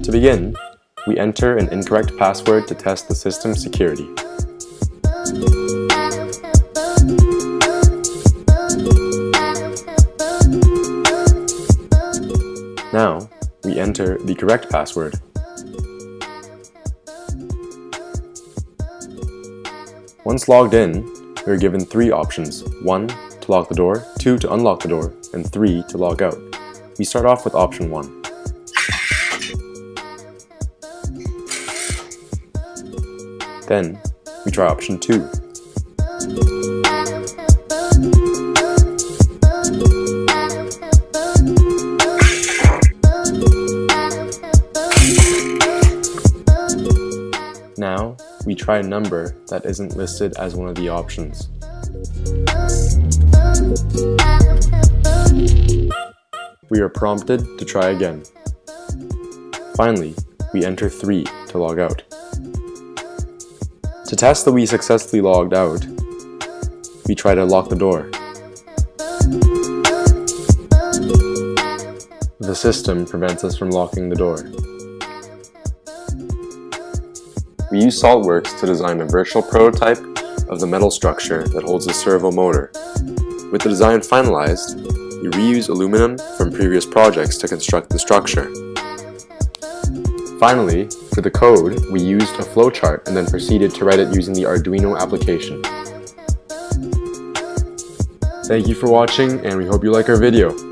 To begin, we enter an incorrect password to test the system's security. Now, we enter the correct password. Once logged in, we are given 3 options: 1 to lock the door, 2 to unlock the door, and 3 to log out. We start off with option 1. Then, we try option 2. Now, we try a number that isn't listed as one of the options. We are prompted to try again. Finally, we enter 3 to log out. To test that we successfully logged out, we try to lock the door. The system prevents us from locking the door. We use SOLIDWORKS to design a virtual prototype of the metal structure that holds the servo motor. With the design finalized, we reuse aluminum from previous projects to construct the structure. Finally, for the code, we used a flowchart and then proceeded to write it using the Arduino application. Thank you for watching, and we hope you like our video.